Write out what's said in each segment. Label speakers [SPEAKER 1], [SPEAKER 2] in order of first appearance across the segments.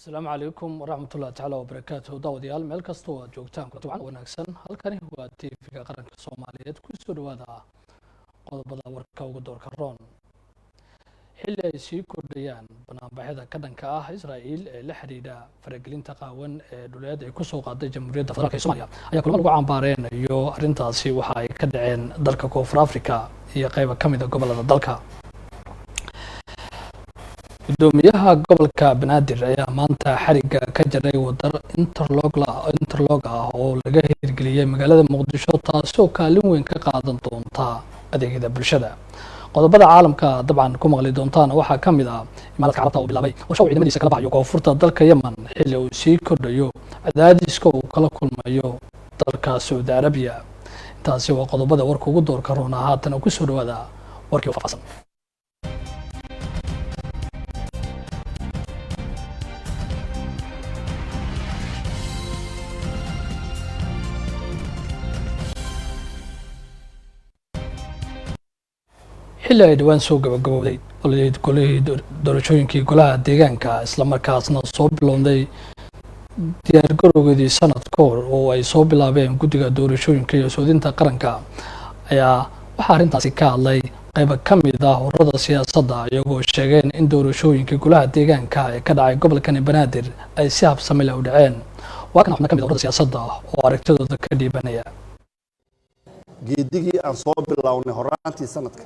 [SPEAKER 1] السلام عليكم ورحمة الله تعالى وبركاته داوديال meel kasta oo aad joogtaan ku tucan wanaagsan halkani waa TV-ga qaranka Soomaaliyeed ku soo dhawaada qodobada warka ugu doorka roon xilli ay sii kordhayaan banaanbaxyada ka dhanka ah Israa'iil ee la xiriira faragelinta qaawan ee dhuleed ay ku soo qaaday Jamhuuriyadda Federaalka Soomaaliya ayaa kulamo lagu cambaareen iyo arrintaasi waxa ay ka dhaceen dalka Koonfur Afrika iyo qaybo ka mid ah gobolada dalka gudoomiyaha gobolka Banaadir ayaa maanta xariga ka jaray wadar interlog ah oo laga hirgeliyay magaalada Muqdisho taasoo kaalin weyn ka qaadan doonta adeegyada bulshada qodobada caalamka dabcan ku maqli doontaan waxaa ka mid ah imaaraadka carabta oo bilaabay oo ciidamadiisa kala baxayo koonfurta dalka Yemen xilli uu sii kordhayo cadaadiska uu kala kulmayo dalka Saudi Arabia taasi waa qodobada warka ugu doorka roona haatan ku soo dhawaada warkii faahfaahsan xilli ay dhawaan soo gabagabowday golihii doorashooyinkii golaha deegaanka isla markaasna soo bilowday diyaargarowgeedii sanad ka hor oo ay soo bilaabeen guddiga doorashooyinka iyo soodinta qaranka ayaa waxaa arrintaasi ka hadlay qaybo ka mid ah ururada siyaasadda iyagoo sheegeen in doorashooyinkii golaha deegaanka ee ka dhacay gobolkani Banaadir ay si habsami leh u dhaceen waa kan xubno ka mid ah ururada siyaasadda oo aragtidooda ka dhiibanaya
[SPEAKER 2] geedigii aan soo bilownay horaantii sanadka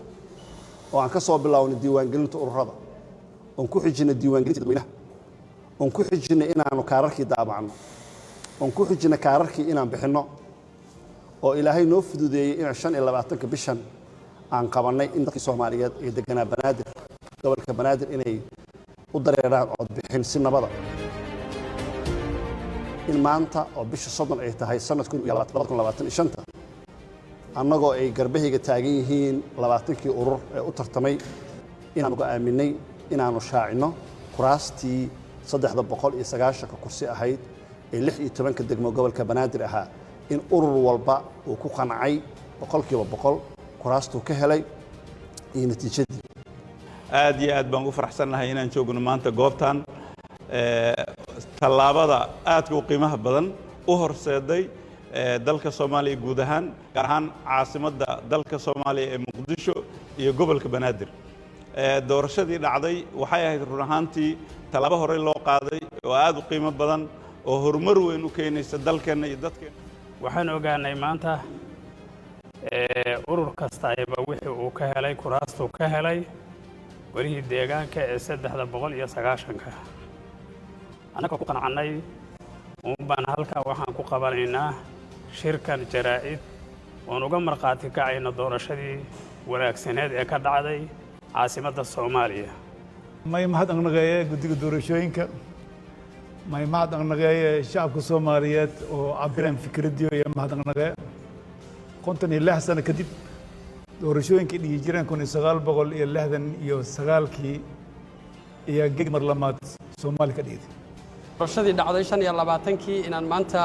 [SPEAKER 2] oo aan ka soo bilownay diiwaangelinta ururada oo ku xijinay diiwaangelinta dadweynaha oo ku xijinay inaanu kaararkii daabacno oo ku xijinay kaararkii inaan bixino oo ilaahay noo fududeeyay in 25 bishan aan qabanay in dadkii Soomaaliyeed ee deganaa Banaadir gobolka Banaadir inay u dareeraan cod bixin si nabada in maanta oo bisha 30 ay tahay sanadku 2025 annagoo ay garbahayga taagan yihiin 20kii urur ee u tartamay inaan uga aaminay inaanu shaacino kuraastii 390 kursi ahayd ee 16 degmo gobolka Banaadir ahaa in urur walba uu ku qancay 100% kuraastuu ka helay iyo natiijadii
[SPEAKER 3] aad iyo aad baan u faraxsanahay inaan joogno maanta goobtan tallaabada aadka u qiimaha badan u horseeday dalka Soomaaliya guud ahaan gaar ahaan caasimadda dalka Soomaaliya ee Muqdisho iyo gobolka Banaadir doorashadii dhacday waxay ahayd run ahaantii talaabo hore loo qaaday oo aad u qiimo badan oo horumar weyn u keenaysa dalkeena iyo dadkeena
[SPEAKER 4] waxaan ogaanay maanta urur kasta ayba wixii uu ka helay kuraastuu ka helay golihii deegaanka ee 390ka anagoo ku qanacnay baan halka waxaan ku qabanaynaa shirkan jaraa'id oon uga marqaati kacayna doorashadii wanaagsaneed ee ka dhacday caasimadda Soomaaliya
[SPEAKER 5] may mahad aqnaqeeye guddiga doorashooyinka may mahad aqnaqeeye shacabka Soomaaliyeed oo cabireen fikradiyo iyo mahad aqnaqee 56 sano kadib doorashooyinkii dhigi jireen 1969kii iyo gig mar lamaad Soomaaliya ka dhigay
[SPEAKER 6] doorashadii dhacday 25kii inaan maanta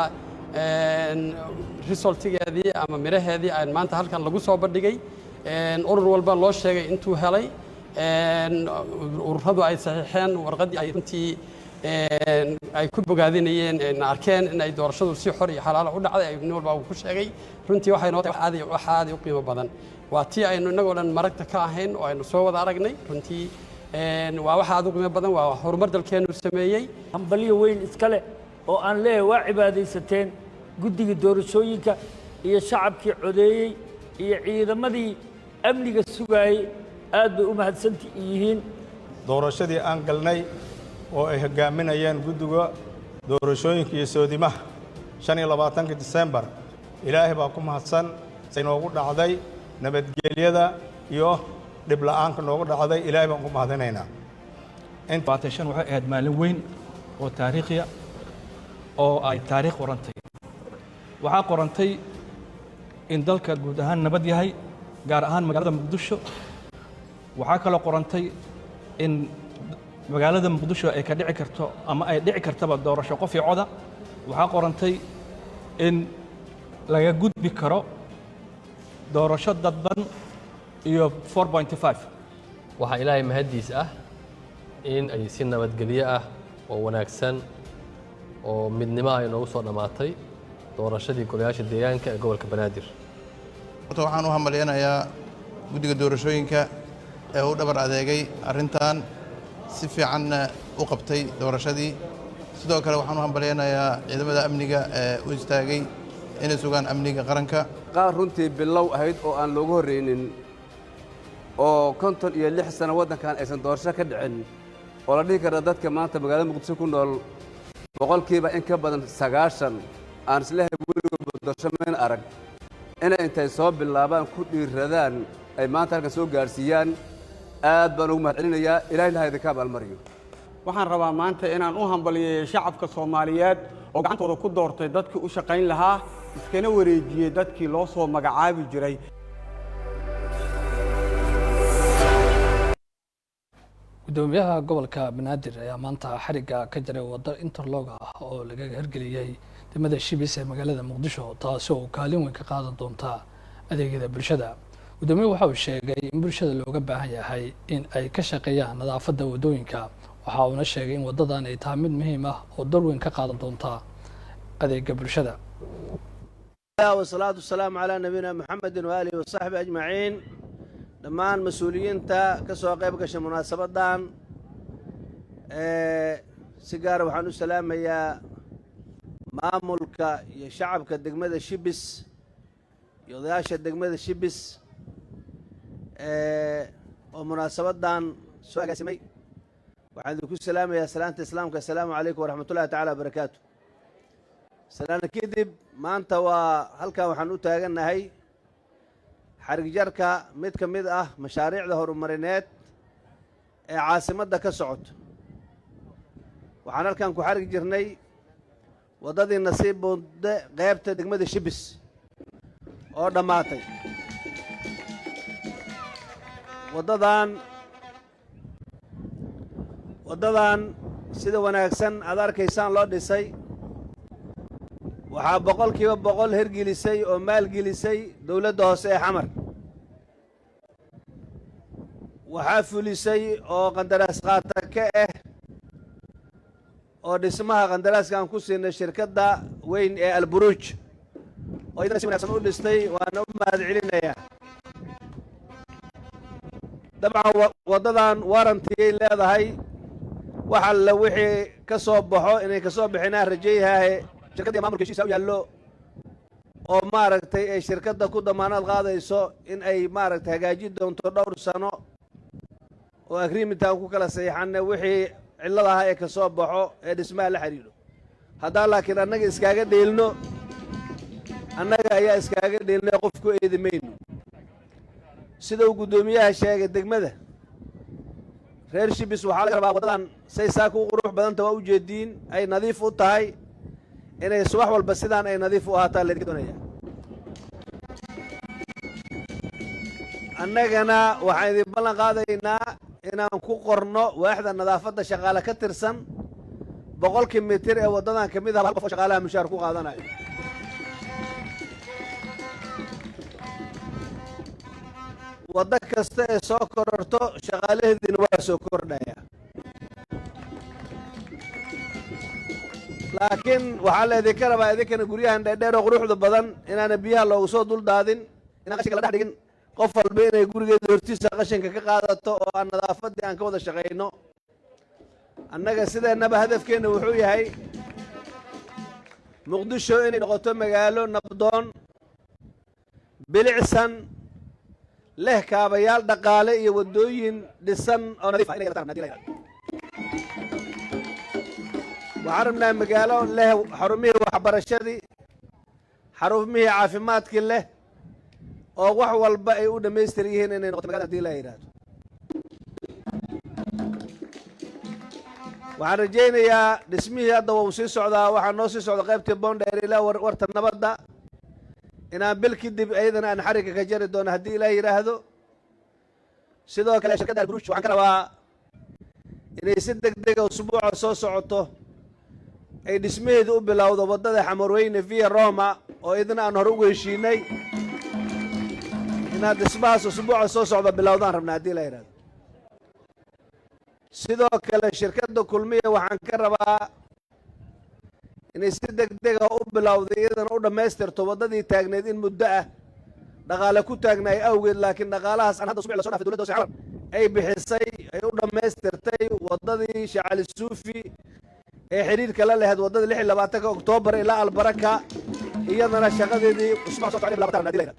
[SPEAKER 6] resultigeedii ama miraheedii aan maanta halkan lagu soo bandhigay urur walba loo sheegay intuu helay ururadu ay saxiixeen warqadii ay runtii ay ku bogaadinayeen arkeen in ay doorashadu si xor iyo xalaal u dhacday ay nin walba ku sheegay runtii waxay noqotay wax aad u qiimo badan waa tii aynu inagoo dhan maragta ka ahayn oo aynu soo wada aragnay runtii waa waxa aad u qiimo badan waa horumar dalkeenu sameeyay
[SPEAKER 7] hambaliyo weyn iska leh oo aan leeyahay waa cibaadaysateen guddiga doorashooyinka iyo shacabkii codeeyey iyo ciidamadii amniga sugayay aad bay u mahadsan yihiin
[SPEAKER 8] doorashadii aan galnay oo ay hogaaminayeen guddiga doorashooyinka iyo soodimaha 25 December ilaahay baa ku mahadsan say noogu dhacday nabadgelyada iyo dib la'aanka noogu dhacday ilaahay baan ku mahadinaynaa
[SPEAKER 9] inta waxay ahayd maalin weyn oo taariikhiya oo ay taariikh qorantay waxaa qorantay in dalka guud ahaan nabad yahay gaar ahaan magaalada Muqdisho waxaa kale qorantay in magaalada Muqdisho ay ka dhici karto ama ay dhici kartaba doorasho qof iyo coda waxaa qorantay in laga gudbi karo doorasho dadban iyo 4.5
[SPEAKER 10] waxa ilaahay mahadiis ah in ay si nabadgelyo ah oo wanaagsan oo midnimo ay noogu soo dhamaatay doorashadii golayaasha deegaanka ee gobolka Banaadir.
[SPEAKER 11] Horta waxaan u hambaleynayaa guddiga doorashooyinka ee u dhabar adeegay arrintan si fiican u qabtay doorashadii. sidoo kale waxaan u hambaleynayaa ciidamada amniga ee u istaagay inay sugaan amniga qaranka.
[SPEAKER 12] qaar runtii bilow ahayd oo aan looga horreynin oo 56 sano waddankan aysan doorasho ka dhicin oo la dhihi kara dadka maanta magaalada Muqdisho ku nool boqolkiiba in ka badan 90 aan islahay weligood doorasho meen arag inay intay soo bilaabaan ku dhiiradaan ay maanta halkan soo gaarsiiyaan aad baan ugu mahadcelinayaa Ilaahayna ha idinka abaalmariyo.
[SPEAKER 13] waxaan rabaa maanta inaan u hambaliyeeyo shacabka Soomaaliyeed oo gacantooda ku doortay dadkii u shaqayn lahaa iskana wareejiyay dadkii loo soo magacaabi jiray.
[SPEAKER 1] gudoomiyaha gobolka Banaadir ayaa maanta xariga ka jaray waddo interlog ah oo laga hirgeliyay degmada Shibis ee magaalada Muqdisho taasoo kaalin weyn ka qaadan doonta adeegyada bulshada. gudoomiyaha waxa uu sheegay in bulshada looga baahan yahay in ay ka shaqeeyaan nadaafadda wadooyinka. waxa uuna sheegay in wadadan ay tahay mid muhiim ah oo door weyn ka qaadan doonta adeega bulshada.
[SPEAKER 14] والصلاة والسلام على نبينا محمد وآله وصحبه أجمعين. dhammaan mas'uuliyiinta ka soo qayb gashay munaasabadan si gaar ah waxaan u salaamayaa maamulka iyo shacabka degmada Shibis iyo odayaasha degmada Shibis oo munaasabadan soo agaasimay. waxaan idinku salaamayaa salaanta islaamka. assalaamu calaykum waraxmatullaahi tacaala wabarakaatu. salaana kadib maanta waa halkan waxaan u taagannahay xarig jarka mid ka mid ah mashaariicda horumarineed ee caasimadda ka socoto. waxaan halkan ku xarig jirnay waddadii Nasiib Buunde qaybta degmada Shibis oo dhammaatay. waddadan sida wanaagsan aad arkaysaan loo dhisay waxaa boqolkiiba boqol hirgelisay oo maalgelisay dowladda hoose ee Xamar. waxaa fulisay oo qandaraas qaata ka ah oo dhismaha qandaraaskan ku siinay shirkadda weyn ee Alburuj oo idin si wanaagsan u dhistay. waana u mahadcelinayaa. dabcan waddadan warranty ay leedahay waxa la wixii ka soo baxo inay ka soo bixinaan rajeeyahay shirkadda maamulka heshiisa u yaallo oo maaragtay ay shirkadda ku damaanad qaadayso in ay maaragtay hagaajin doonto dhowr sano oo agreementan ku kala saxiixanna wixii cillad ah ee ka soo baxo ee dhismaha la xiriiro. haddaan laakiin annaga iskaaga dheelno annaga ayaa iskaaga dheelnay qof ku eedi mayno. sida uu guddoomiyaha sheegay degmada reer Shibis waxaa laga rabaa waddadan say saaka u qurux badanta waa u jeediin ay nadiif u tahay inay subax walba sidaan ay nadiif u ahaataan laga doonaya. annagana waxaan idin ballan qaadaynaa inaan ku qorno waaxda nadaafadda shaqaale ka tirsan 100 mitir ee waddadan ka mid ah hal qof oo shaqaalaha mushaar ku qaadanayo. waddo kasta ee soo kororto shaqaalaheediina waa soo kordhaya. laakiin waxaa la idinka rabaa idinkana guryahan dheerdheer oo quruxda badan inaana biyaha loogu soo duldaadin inaan qashinka la dhex dhigin. qof walba inay gurigeeda hortiisa qashinka ka qaadato oo aan nadaafaddii aan ka wada shaqayno. annaga sideennaba hadafkeenna wuxuu yahay Muqdisho inay noqoto magaalo nabdoon bilicsan leh kaabayaal dhaqaale iyo waddooyin dhisan oo nadiif ah inay yeelataan haddii la yidhaahdo. waxaan rabnaa magaalo leh xarumihii waxbarashadii xarumihii caafimaadkii leh oo wax walba ay u dhammaystir yihiin inay noqoto magaalada haddii la yidhaahdo. waxaan rajaynayaa dhismihii hadda wuu sii socdaa. waxaa noo sii socda qaybtii Boondheer ilaa warta nabadda inaan bil kadib ayadana aan xariga ka jari doono haddii Ilaahay yidhaahdo. sidoo kale shirkadda Alburuj waxaan ka rabaa inay si degdeg ah usbuuca soo socoto ay dhismaheedu u bilowdo waddada Xamarweyne via Roma oo idin aan hore ugu heshiinay inaad dhismahaas usbuuca soo socda bilowdaan rabnaa haddii la yidhaahdo. sidoo kale shirkadda kulmiya waxaan ka rabaa inay si degdeg ah u bilowday iyadana u dhammaystirto waddadii taagneed in muddo ah dhaqaale ku taagnaay awgeed laakiin dhaqaalahaas aan hadda usbuuc la soo dhaafay dowladda hoose xamar ay bixisay ay u dhammaystirtay waddadii Sheekh Cali Suufi ee xiriirka la lahayd waddada 26 Oktoobar ilaa Albaraka iyadana shaqadeedii usbuuc soo socday 22 dilayna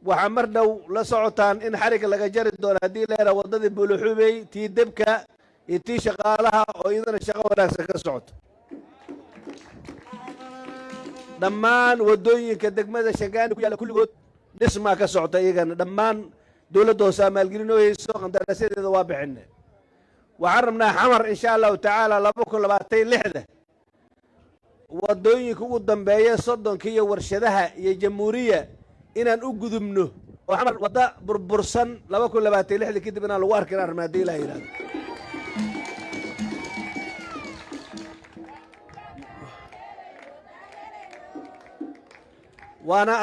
[SPEAKER 14] waxaa mar dhow la socotaan in xariga laga jari doono haddii la yidhaha waddadii Buuluxubey tii debka iyo tii shaqaalaha oo iyadana shaqo wanaagsan ka socoto dhammaan waddooyinka degmada Shangaani ku yaalla kulligood dhismaa ka socota iyagana dhammaan dowladda hoose maalgelin oo hayso qandaraasyada waa bixinne waxaan rabnaa xamar insha allahu tacaala 2026 waddooyinka ugu dambeeya soddonka iyo warshadaha iyo jamhuuriya inaan u gudubno oo xamar wadda burbursan 2026 kadib inaan lagu arkin arrin haddii la yidhaahdo waana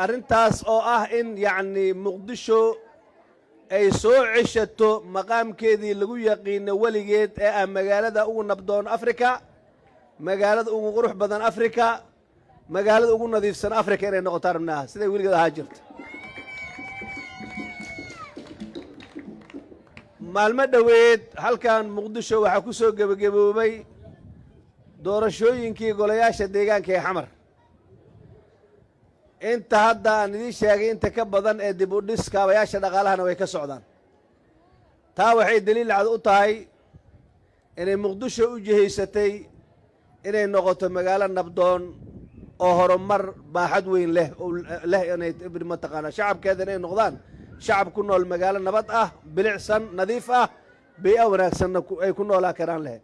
[SPEAKER 14] arrintaas oo ah in yacni muqdisho ay soo ceshato maqaamkeedii lagu yaqiino weligeed ee ah magaalada ugu nabdoon Afrika magaalada ugu qurux badan Afrika magaalada ugu nadiifsan Afrika inay noqoto rabnaa siday weligeed ahaa jirto maalmo dhoweed halkan muqdisho waxaa ku soo gebagaboobay doorashooyinkii golayaasha deegaanka ee xamar inta hadda aan idiin sheegay inta ka badan ee dib u dhis kaabayaasha dhaqaalahana way ka socdaan taa waxay daliil cad u tahay inay muqdisho u jihaysatay inay noqoto magaalo nabdoon oo horumar baaxad weyn leh inay mataqaanaa shacabkeeda inay noqdaan shacab ku nool magaalo nabad ah bilicsan nadiif ah bay-a wanaagsanna ay ku noolaa karaan leh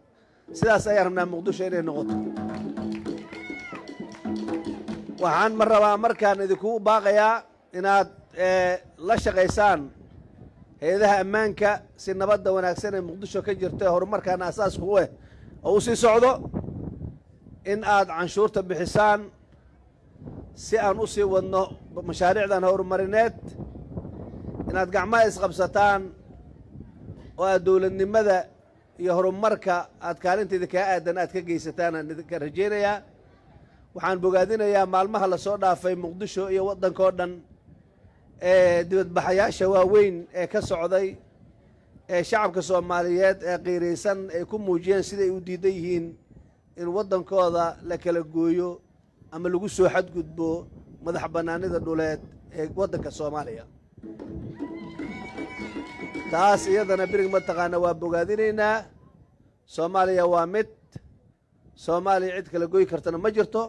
[SPEAKER 14] sidaas ayaan rabnaa muqdisho inay noqoto waxaan mar rabaa markaan idinkugu baaqayaa inaad la shaqaysaan hay'adaha ammaanka si nabadda wanaagsan ee muqdisho ka jirta horumarkaana asaasku u ah oo u sii socdo in aad canshuurta bixisaan si aan u sii wadno mashaariicdan horumarineed inaad gacmaha isqabsataan oo aad dowladnimada iyo horumarka aad kaalinteeda kaa aadan aad ka geysataan aan idinka rajaynayaa waxaan bogaadinayaa maalmaha la soo dhaafay muqdisho iyo waddanka oo dhan ee dibadbaxayaasha waaweyn ee ka socday ee shacabka Soomaaliyeed ee qiiraysan ay ku muujiyeen siday u diidan yihiin in waddankooda la kala gooyo ama lagu soo xadgudbo madax bannaanida dhuleed ee waddanka Soomaaliya taas iyadana birig mataqaana waa bogaadinaynaa Soomaaliya waa mid Soomaaliya cid kala gooy kartana ma jirto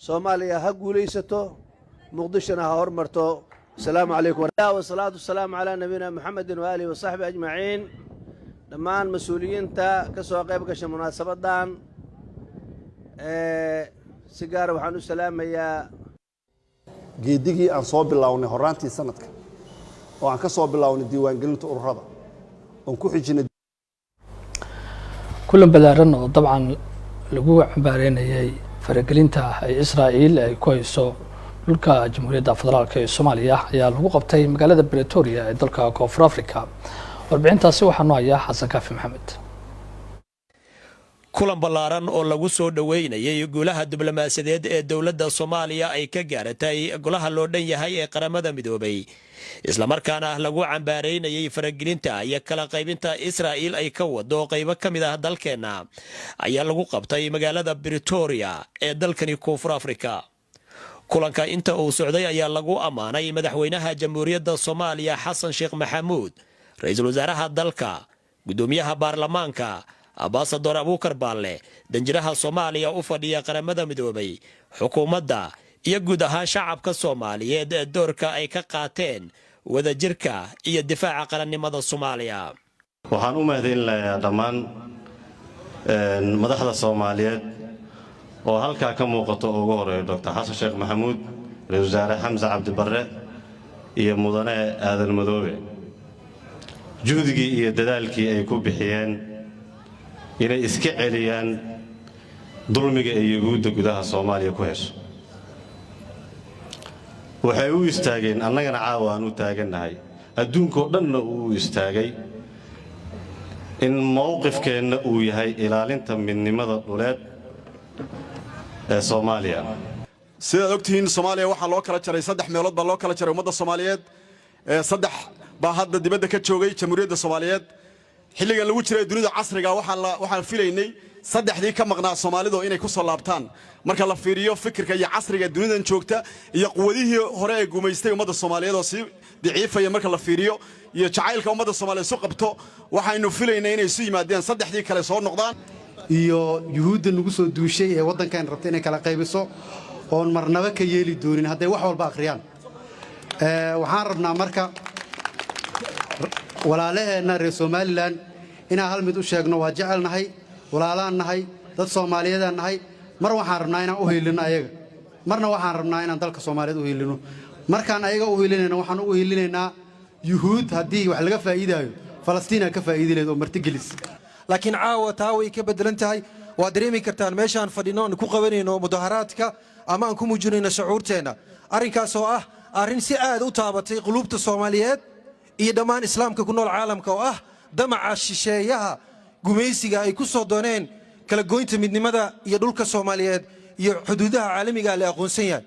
[SPEAKER 14] Soomaaliya ha guulaysato muqdishona ha hormarto السلام عليكم والصلاة والسلام على نبينا محمد وآله وصحبه أجمعين dhammaan mas-uuliyiinta ka soo qayb gashay munaasabadan si gaar waxaan u salaamayaa
[SPEAKER 2] geedigii aan soo bilownay horaantii sanadka oo aan ka soo bilownay diiwaangelinta ururada oon ku xijinay
[SPEAKER 1] kulan balaaran oo dabcan lagu cambaareynayay faragelinta ay Israa'iil ay ku hayso dhulka Jamhuuriyadda Federaalka ee Soomaaliya ayaa lagu qabtay magaalada Pretoria ee dalka Koonfur Afrika warbixintaasi waxaa noo haya Xasan Kaafi Maxamed
[SPEAKER 15] kulan balaaran oo lagu soo dhaweynayay golaha diblomaasiyadeed ee dawladda Soomaaliya ay ka gaaratay golaha loo dhan yahay ee qaramada midoobay isla markaana lagu cambaareynayay faragelinta iyo kala qaybinta Israa'iil ay ka wado qaybo kamid ah dalkeena ayaa lagu qabtay magaalada Pretoria ee dalkani Koonfur Afrika kulanka inta uu socday ayaa lagu amaanay madaxweynaha Jamhuuriyadda Soomaaliya Xasan Sheekh Maxamuud ra'iisul wasaaraha dalka gudoomiyaha baarlamaanka Ambassador Abuukar Baalle danjiraha Soomaaliya u fadhiya qaramada midoobay xukuumadda iyo guud ahaan shacabka Soomaaliyeed ee doorka ay ka qaateen wadajirka iyo difaaca qarannimada Soomaaliya
[SPEAKER 16] waxaan u mahadcelinayaa dhammaan madaxda Soomaaliyeed oo halka ka muuqato ugu horeeyo Dr. Xasan Sheekh Maxamuud ra'iisul wasaare Xamza Cabdi Barre iyo mudane Aadan Madoobe juhdigii iyo dadaalkii ay ku bixiyeen inay iska celiyaan dulmiga ay yuhuudda gudaha Soomaaliya ku hesho waxay u istaageen annagana caawa aan u taagannahay adduunkoo dhanna uu istaagay in mowqifkeenna uu yahay ilaalinta midnimada dhuleed ee Soomaaliya.
[SPEAKER 17] sidaad ogtihiin Soomaaliya waxaa loo kala jaray 3 meelood baa loo kala jaray ummadda Soomaaliyeed 3 baa hadda dibadda ka joogay Jamhuuriyadda Soomaaliyeed xilligan lagu jiray dunida casriga waxaan filaynay 3dii ka maqnaa Soomaalidu inay ku soo laabtaan marka la fiiriyo fikirka iyo casriga dunidan joogta iyo quwadihii hore ee guumaystay ummadda Soomaaliyeed oo si daciifaya marka la fiiriyo iyo jacaylka ummadda Soomaaliyeed soo qabto waxaynu filaynay inay isu yimaadeen 3dii kale soo noqdaan
[SPEAKER 18] iyo yuhuudda nagu soo duushay ee waddankan rabtay inay kala qaybiso oon marnaba ka yeeli doonin hadday wax walba akhriyaan waxaan rabnaa marka walaalaheenna reer Somaliland inaan hal mid u sheegno waa jecelnahay walaalaan nahay dad Soomaaliyeedaan nahay mar waxaan rabnaa inaan u hiilino ayaga marna waxaan rabnaa inaan dalka Soomaaliyeed u hiilino markaan ayaga u hiilinayna waxaan u hiilinaynaa yuhuud haddii wax laga faa'iidayo Falastiin ka faa'iidileed oo martigelis
[SPEAKER 19] laakiin caawa taa way ka bedelan tahay waa dareemi kartaan meeshaan fadhino aan ku qabanayno mudaharaadka ama aan ku muujinayno shucuurteena arrinkaas oo ah arrin si aad u taabatay qulubta Soomaaliyeed iyo dhammaan islaamka ku nool caalamka oo ah damaca shisheeyaha gumaysiga ay ku soo dooneen kala goynta midnimada iyo dhulka Soomaaliyeed iyo xuduudaha caalamiga ah la aqoonsan yahay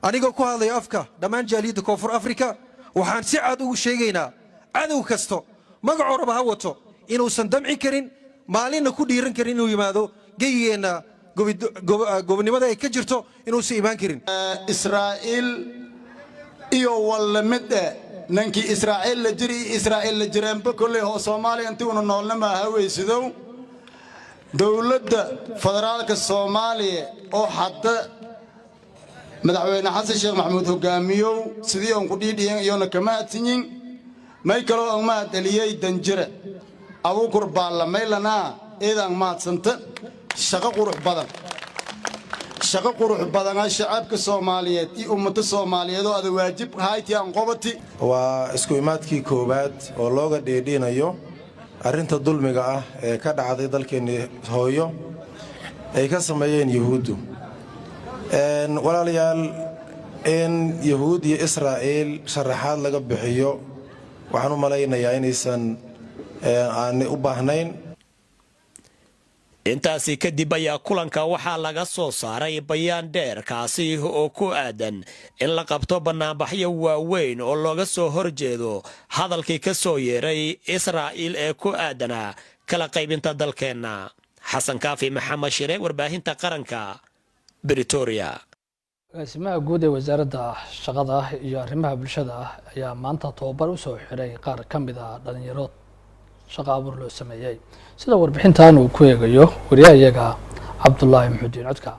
[SPEAKER 19] anigoo ku hadlay afka dhammaan jaaliyadda Koonfur Afrika waxaan si cad ugu sheegaynaa cadow kasto magaco raba ha wato inuusan damci karin maalinna ku dhiiran karin inuu yimaado geyigeena gobonimada ay ka jirto inuusan imaan karin
[SPEAKER 20] Israa'iil iyo wallamada nankii Israa'iil la jiri Israa'iil la jireen bakoolay oo Soomaaliya intii uu noolnama hawaysidow dawladda federaalka Soomaaliya oo hadda madaxweyne Xasan Sheekh Maxamuud hogaamiyo sidii uu ku dhiidhiyeen iyo kama hadsiin may kale oo ma daliyay danjira abu kurbaala maylana eedan maadsanta shaqo qurux badan shacabka Soomaaliyeed iyo ummadda Soomaaliyeed oo aad waajib hayti aan qobati
[SPEAKER 21] waa isku imaadkii koobaad oo looga dheedhinayo arrinta dulmiga ah ee ka dhacday dalkeena hooyo ay ka sameeyeen yuhuuddu walaalayaal in yuhuud iyo Israa'iil sharaxaad laga bixiyo waxaan u malaynayaa inaysan aan u baahnayn
[SPEAKER 15] intaasi kadib ayaa kulanka waxaa laga soo saaray bayaan dheer kaasi oo ku aadan in la qabto banaanbaxyo waaweyn oo looga soo horjeedo hadalkii ka soo yeeray Israa'iil ee ku aadanaa kala qaybinta dalkeena xasan kaafi maxamed shire warbaahinta qaranka Pretoria
[SPEAKER 1] agaasimaha guud ee wasaaradda shaqada iyo arrimaha bulshada ayaa maanta tababar u soo xiray qaar ka mid ah dhalinyaro shaqo abuur loo sameeyay sida warbixintan uu ku eegayo wariyaha Cabdullaahi Maxudiin Codka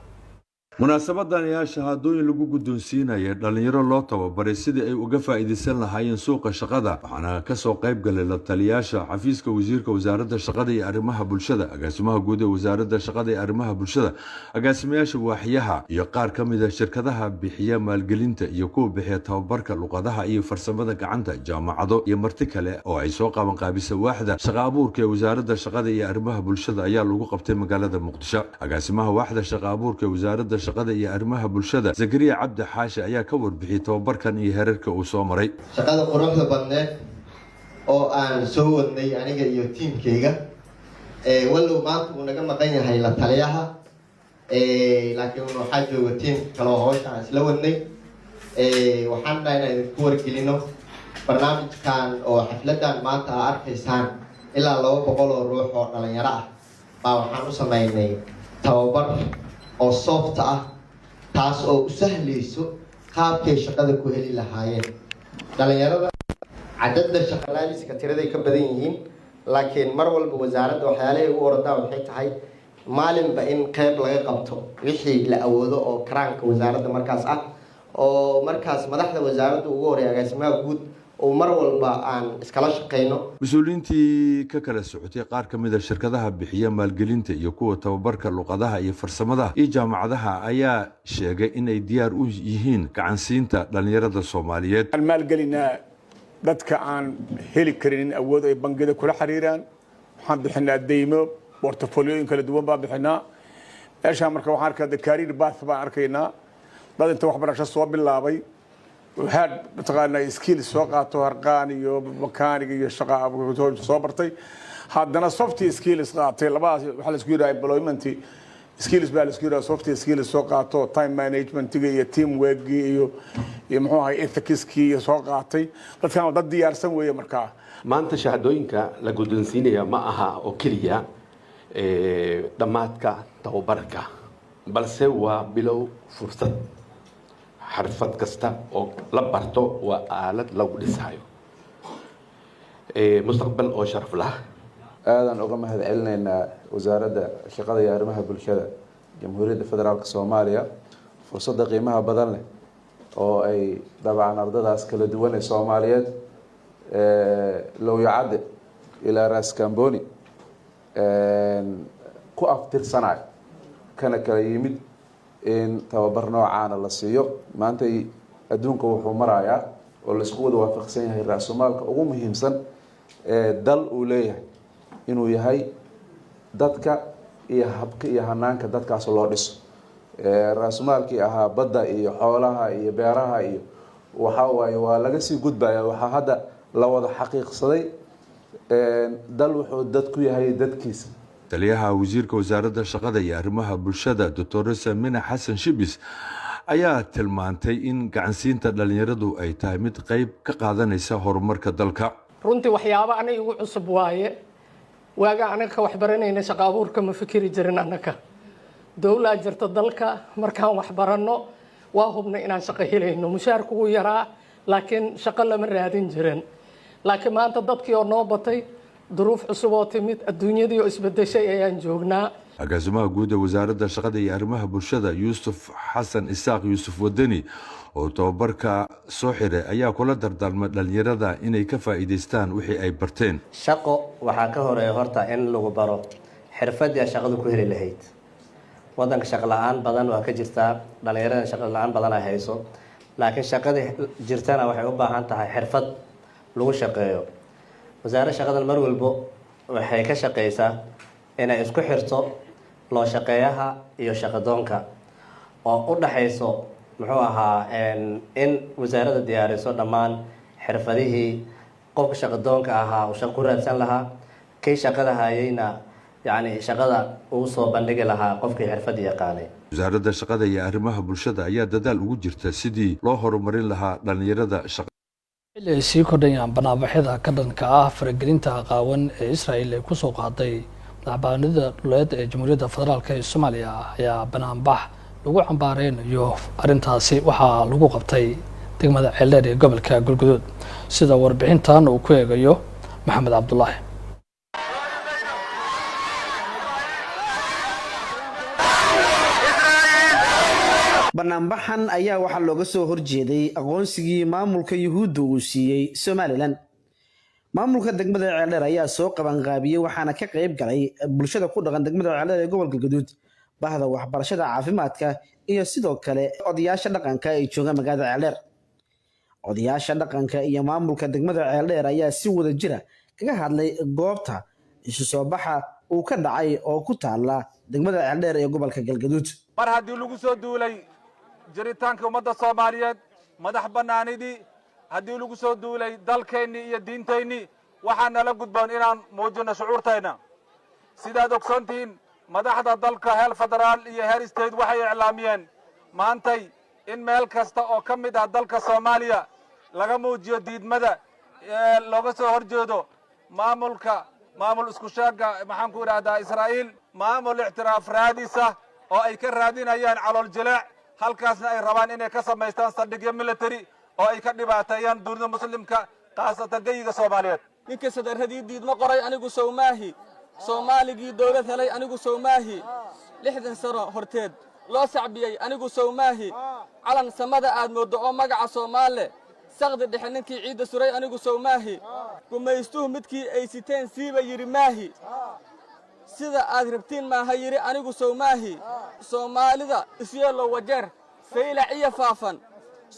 [SPEAKER 22] munaasabadan ayaa shahaadooyin lagu guddoonsiinayay dhalinyaro loo tababaray sidii ay uga faa'iideysan lahaayeen suuqa shaqada waxaana ka soo qayb galay la taliyaasha xafiiska wasiirka wasaaradda shaqada iyo arrimaha bulshada agaasimaha guud ee wasaaradda shaqada iyo arrimaha bulshada agaasimayaasha waaxyaha iyo qaar ka mid ah shirkadaha bixiya maalgelinta iyo kuwa bixiya tababarka luqadaha iyo farsamada gacanta jaamacado iyo marti kale oo ay soo qaban qaabisa waaxda shaqo abuurka ee wasaaradda shaqada iyo arrimaha bulshada ayaa lagu qabtay magaalada Muqdisho agaasimaha waaxda shaqo abuurka ee wasaaradda shaqada iyo arrimaha bulshada Zakariya Cabdi Xaashi ayaa ka warbixiyay tababarkan iyo heerarka uu soo maray
[SPEAKER 23] shaqada quruxda badneed oo aan soo wadnay aniga iyo tiimkayga wallow maanta uu naga maqan yahay la taliyaha laakiin waxaa jooga tiim kale oo hawsha aan isla wadnay waxaan dhahay inaan idinku wargelino barnaamijkan oo xafladan maanta aad arkaysaan ilaa 200 oo ruux oo dhalinyaro ah baa waxaan u sameynay tababar oo soft ah taas oo u sahlayso qaabkay shaqada ku heli lahaayeen dhalinyarada cadadda shaqaalaaliska tiraday ka badan yihiin laakiin mar walba wasaaradda waxyaalaha ugu ordaa waxay tahay maalinba in qayb laga qabto wixii la awoodo oo karaanka wasaaradda markaas ah oo markaas madaxda wasaaradda ugu horeeya agaasimaha guud oo mar walba aan iskala shaqeyno
[SPEAKER 22] mas'uuliyiintii ka kala socotay qaar ka mid ah shirkadaha bixiya maalgelinta iyo kuwa tababarka luqadaha iyo farsamada iyo jaamacadaha ayaa sheegay inay diyaar u yihiin gacansiinta dhalinyarada Soomaaliyeed
[SPEAKER 24] maalgelinaa dadka aan heli karin awood ay bangiyada kula xiriiraan waxaan bixinaa deymo portfolio kala duwan baan bixinaa meesha marka waxaan arkaa career path baan arkaynaa dad inta waxbarasho soo bilaabay waxaad mataqaanaa skills soo qaato harqaan iyo mechanic iyo shaqo soo bartay haddana soft skills qaatay labadaas waxa la isku yiraahdaa employment skills baa la isku yiraahdaa soft skills soo qaato time management iyo team work iyo muxuu ahay ethics iyo soo qaatay dadkan dad diyaarsan weeye markaa
[SPEAKER 3] maanta shahaadooyinka la guddoonsiinaya ma aha oo keliya dhammaadka tababarka balse waa bilow fursad xirfad kasta oo la barto waa aalad lagu dhisayo mustaqbal oo sharaf lah
[SPEAKER 4] aadan uga mahad celinaynaa wasaaradda shaqada iyo arrimaha bulshada jamhuuriyadda federaalka Soomaaliya fursadda qiimaha badan leh oo ay dabcan ardadaas kala duwan ee Soomaaliyeed Looyacad ilaa Ras Kamboni ku aftirsanay kana kala yimid in tababar noocaana la siiyo maanta adduunka wuxuu marayaa oo la isku wada waafaqsan yahay raasumaalka ugu muhiimsan dal uu leeyahay inuu yahay dadka iyo habka iyo hanaanka dadkaas loo dhiso raasumaalkii ahaa badda iyo xoolaha iyo beeraha iyo waxa waaye waa laga sii gudbaya waxa hadda la wada xaqiiqsaday dal wuxuu dad ku yahay dadkiisa
[SPEAKER 22] taliyaha wasiirka wasaaradda shaqada iyo arrimaha bulshada Dr. Samina Xasan Shibis ayaa tilmaantay in gacansiinta dhalinyaradu ay tahay mid qayb ka qaadanaysa horumarka dalka
[SPEAKER 5] runtii waxyaabo aniga ugu cusub waaye waaga anaga wax baranayna shaqo abuurka ma fikiri jirin anaga dawlad jirta dalka markaan wax baranno waa hubna inaan shaqo helayno mushaarku wuu yaraa laakiin shaqo lama raadin jirin laakiin maanta dadkii oo noo batay duruuf cusub oo timid adduunyadii oo isbedeshay ayaan joognaa
[SPEAKER 22] agaasimaha guud ee wasaaradda shaqada iyo arrimaha bulshada Yuusuf Xasan Isaaq Yuusuf Wadani oo tababarka soo xiray ayaa kula dardaarmay dhalinyarada inay ka faa'iideystaan wixii ay barteen
[SPEAKER 6] shaqo waxaa ka horeeya horta in lagu baro xirfadii shaqadu ku heli lahayd wadanka shaqo la'aan badan waa ka jirtaa dhalinyarada shaqo la'aan badan ay hayso laakiin shaqada jirtana waxay u baahan tahay xirfad lagu shaqeeyo wasaaradda shaqada mar walba waxay ka shaqeysaa inay isku xirto loo shaqeeyaha iyo shaqadoonka oo u dhaxayso muxuu ahaa in wasaaradda diyaariso dhammaan xirfadihii qofka shaqadoonka ahaa uu shaqo ku raadsan lahaa kay shaqada hayayna yacni shaqada uu soo bandhigi lahaa qofkii xirfadda yaqaanay
[SPEAKER 22] wasaaradda shaqada iyo arrimaha bulshada ayaa dadaal ugu jirta sidii loo horumarin lahaa dhalinyarada shaqada
[SPEAKER 1] xilli ay sii kordhayaan banaabaxyada ka dhanka ah faragelinta qaawan ee Israa'iil ay ku soo qaaday madaxbannaanida dhuleed ee Jamhuuriyadda Federaalka ee Soomaaliya ayaa banaanbax lagu cambaareynayo arrintaasi waxaa lagu qabtay degmada Ceeldheer ee gobolka Galgaduud sida warbixintan uu ku eegayo Maxamed Cabdullaahi
[SPEAKER 25] banaanbaxan ayaa waxaa looga soo horjeeday aqoonsigii maamulka Yuhuudda uu siiyey Somaliland maamulka degmada Ceeldheer ayaa soo qabanqaabiyay waxaana ka qayb galay bulshada ku dhaqan degmada Ceeldheer ee gobolka Galgaduud bahda waxbarashada caafimaadka iyo sidoo kale odayaasha dhaqanka ee jooga magaalada Ceeldheer odayaasha dhaqanka iyo maamulka degmada Ceeldheer ayaa si wada jira kaga hadlay goobta isu soo baxa uu ka dhacay oo ku taala degmada Ceeldheer ee gobolka Galgaduud
[SPEAKER 26] mar haddii lagu soo duulay jiritaanka ummadda Soomaaliyeed madax bannaanidii haddii lagu soo duulay dalkeennii iyo diinteennii waxaa nala gudboon inaan muujino shucuurtayna sidaad ogsoontihiin madaxda dalka heer federaal iyo heer state waxay iclaamiyeen maantay in meel kasta oo ka mid ah dalka Soomaaliya laga muujiyo diidmada looga soo horjeedo maamul isku sheega maxaan ku idhaahdaa Israa'iil maamul ixtiraaf raadisa oo ay ka raadinayaan calool jilaac halkaasna ay rabaan inay ka samaystaan saldhigyo military oo ay ka dhibaateeyaan dunida muslimka khaasatan geyiga Soomaaliyeed
[SPEAKER 27] ninka sadarradii diidmo qoray anigu Soomaali Soomaaligii dawlad helay anigu Soomaali 60 sano horteed loo sacbiyay anigu Soomaali calan samada aad moodo oo magaca Soomaale saqdi dhexe ninkii ciida suray anigu Soomaali gumaystuhu midkii ay siteen siiba yiri maahi sida aad rabtiin maaha yiri anigu Soomaali Soomaalida isyeelo wajeer saylac iyo faafan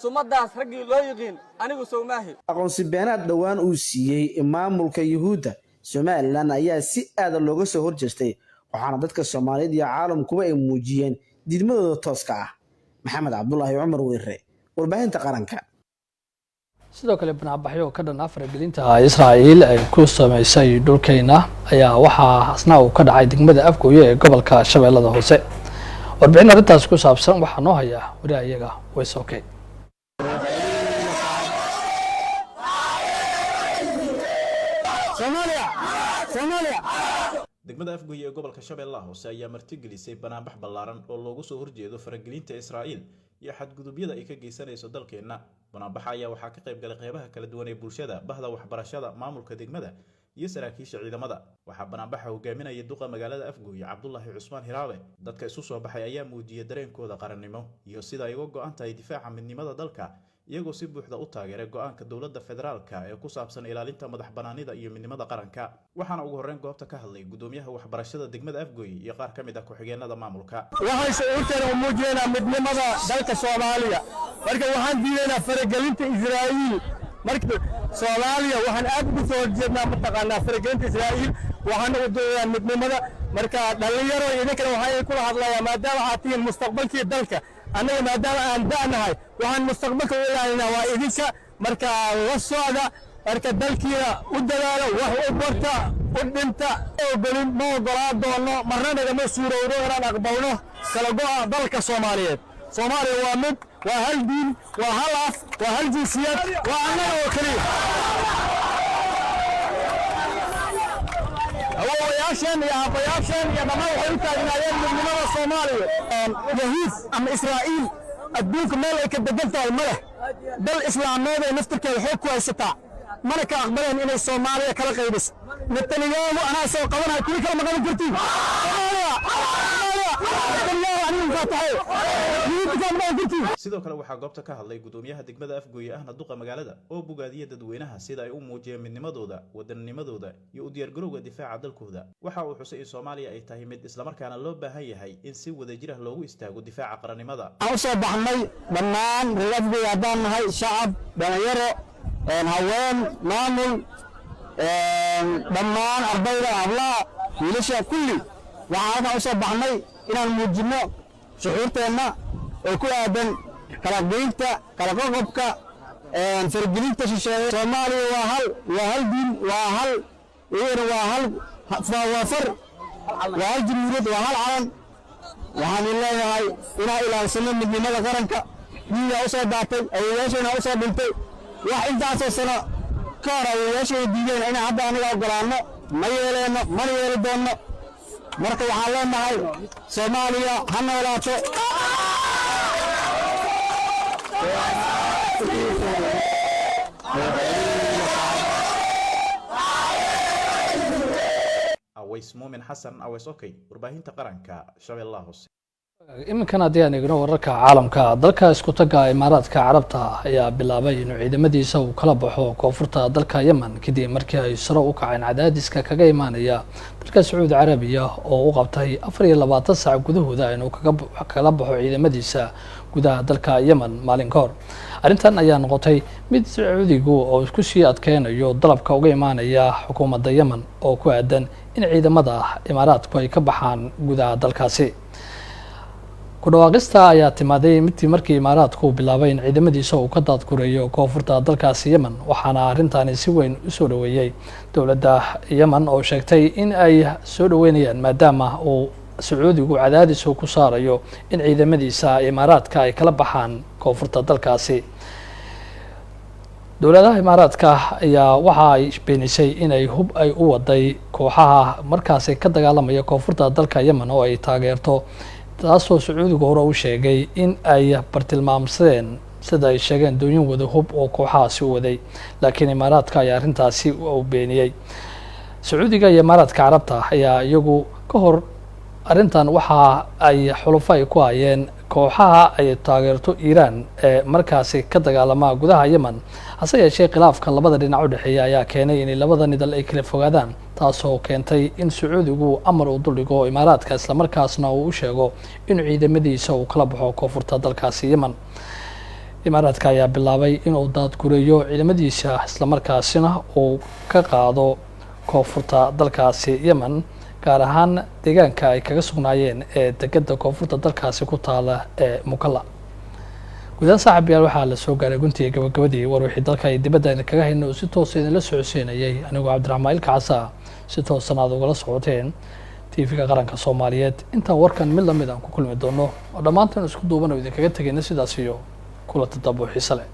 [SPEAKER 27] sumadaas ragii loo yiqiin anigu Soomaali
[SPEAKER 25] aqoonsi beenaad dhawaan uu siiyay maamulka Yuhuudda Somaliland ayaa si aad looga soo horjeestay waxaana dadka Soomaaliyeed iyo caalamkuba ay muujiyeen diidmadooda tooska ah Maxamed Cabdullaahi Cumar Weerre warbaahinta qaranka
[SPEAKER 1] sidoo kale banaanbaxyo ka dhan faragelinta Israa'iil ay ku sameysay dhulkeena ayaa waxaa asna uu ka dhacay degmada Afgooye ee gobolka Shabeellada Hoose. warbixin arrintaas ku saabsan waxaa noo haya wariyaha Weysokey.
[SPEAKER 7] degmada Afgooye ee gobolka Shabeellaha Hoose ayaa martigelisay banaanbax ballaaran oo loogu soo horjeedo faragelinta Israa'iil iyo xadgudubyada ay ka geysanayso dalkeena. banaanbaxa ayaa waxaa ka qayb galay qeybaha kala duwan ee bulshada, bahda waxbarashada, maamulka degmada iyo saraakiisha ciidamada. waxaa banaanbaxa hogaaminaya duqa magaalada Afgooye Cabdullaahi Cusmaan Hiraabe. dadka isu soo baxay ayaa muujiyay dareenkooda qarannimo iyo sida ay uga go'an tahay difaaca midnimada dalka, iyagoo si buuxda u taageeray go'aanka dowladda federaalka ee ku saabsan ilaalinta madaxbannaanida iyo midnimada qaranka. waxaana ugu horreyn goobta ka hadlay gudoomiyaha waxbarashada degmada Afgooye iyo qaar ka mid ah ku-xigeenada maamulka.
[SPEAKER 8] waxaan shucuurteena u muujineynaa midnimada dalka Soomaaliya, marka waxaan diidaynaa faragelinta Israa'iil. marka Soomaaliya waxaan aad ugu soo horjeednaa mataqaanaa faragelinta Israa'iil, waxaan u doodaynaa midnimada. marka dhalinyaro idinkana waxay kula hadlayaan maadaama aad tihiin mustaqbalkii dalka, annaga maadaama aan da'nahay waxaan mustaqbalka u ilaalinaa waa idinka. marka la socda, marka dalkiina u dadaalo, wax u barta, u dhinta. ogolin ma ogolaan doono, marna nagama suurowdo inaan aqbalno kala go'a dalka Soomaaliyeed. Soomaaliya waa mid, waa hal diin, waa hal af, waa hal jinsiyad, waa annaga oo keliya. awoowayaashan iyo aabayaashan iyo dhammaan waxay u taagnaayeen midnimada Soomaaliya. yahuud ama Israa'iil adduunka meel ay ka degan tahay ma leh. dal islaameed ay naftirkeeda xoog ku haysataa, mana ka aqbaleen inay Soomaaliya kala qaybiso. Netanyahu anaa soo qabanaya, kuwi kala maqan kartiin
[SPEAKER 7] sidoo kale waxaa goobta ka hadlay gudoomiyaha degmada Afgooye ahna duqa magaalada oo bogaadiyay dadweynaha sida ay u muujiyeen midnimadooda, wadanimadooda iyo u diyaargarowga difaaca dalkooda. waxa uu xusay in Soomaaliya ay tahay mid isla markaana loo baahan yahay in si wadajir ah loogu istaago difaaca qarannimada.
[SPEAKER 8] waxaan soo baxnay dhammaan reer Afgooye haddaan nahay shacab, dhalinyaro, haween, maamul, dhammaan ardayda, hablaha, wiilasha kulli waxaan halkan u soo baxnay inaan muujino shucuurteenna oo ku aadan kala goynta, kala qoqobka, faragelinta shisheeye. Soomaaliya waa hal diin, waa hal far, waa hal jumhuuriyad, waa hal calan. waxaan leeyahay inaan ilaalsano midnimada qaranka. dhiigaa u soo daatay, awowayaashayna u soo dhintay, wax intaasoo sano ka hor awowayaashayna diideen inaan hadda aniga ogolaanno ma yeeleenno, mana yeeli doonno. marka waxaan leenahay Soomaaliya ha noolaato.
[SPEAKER 7] Aways Muumin Xasan, Weysokey, warbaahinta qaranka Shabeellaha Hoose.
[SPEAKER 1] iminkan haddii aan eegno wararka caalamka, dalka isku taga Imaaraadka Carabta ayaa bilaabay inuu ciidamadiisa uu kala baxo koonfurta dalka Yemen kadib markii ay sare u kaceen cadaadiska kaga imaanaya dalka Sacuudi Carabiya oo u qabtay 24 saac gudahooda inuu kala baxo ciidamadiisa gudaha dalka Yemen maalin ka hor. arrintan ayaa noqotay mid Sacuudigu oo isku sii adkeynayo dalabka uga imaanaya xukuumadda Yemen oo ku aadan in ciidamada Imaaraadku ay ka baxaan gudaha dalkaasi. ku dhawaaqista ayaa timaaday midii markii Imaaraadku bilaabay in ciidamadiisa uu ka daadgureeyo koonfurta dalkaasi Yemen, waxaana arrintaani si weyn u soo dhaweeyay dowladda Yemen oo sheegtay in ay soo dhaweynayaan maadaama uu Sacuudigu cadaadis ku saarayo in ciidamadiisa Imaaraadka ay kala baxaan koonfurta dalkaasi. dowladda Imaaraadka ayaa waxa ay beenisay in ay hub ay u waday kooxaha markaas ka dagaalamaya koonfurta dalka Yemen oo ay taageerto, taasoo Sacuudigu hore u sheegay in ay bartilmaamsadeen sida ay sheegeen doonyin wada hub oo kooxahaasi u waday, laakiin Imaaraadka ayaa arrintaasi u beeniyay. Sacuudiga iyo Imaaraadka Carabta ayaa iyagu ka hor arrintan waxa ay xulufo ay ku hayeen kooxaha ay taageerto Iiraan ee markaasi ka dagaalama gudaha Yemen. hase yeeshee khilaafka labada dhinac u dhexeeya ayaa keenay in labada nidal ay kala fogaadaan, taasoo keentay in Sacuudigu amar u duldhigo Imaaraadka isla markaasna uu u sheego in ciidamadiisa uu kala baxo koonfurta dalkaasi Yemen. Imaaraadka ayaa bilaabay inuu daadgureeyo ciidamadiisa isla markaasina uu ka qaado koonfurta dalkaasi Yemen, gaar ahaan deegaanka ay kaga sugnaayeen ee degada koonfurta dalkaasi ku taala ee Mukalla. gudaha saaxiibayaal waxaa la soo gaaray guntiga gabagabadii war wixii dalka ay dibadda kaga hayna oo si toos ah idinla socodsiinayay anigoo Cabdiraxmaan Ilkaasa si toos ah ugala socoteen TV-ga qaranka Soomaaliyeed inta warkan mid la mid ah ku kulmi doono oo dhamaantan isku duuban oo idinkaga tagayna sidaas iyo kula tadabo xiiso leh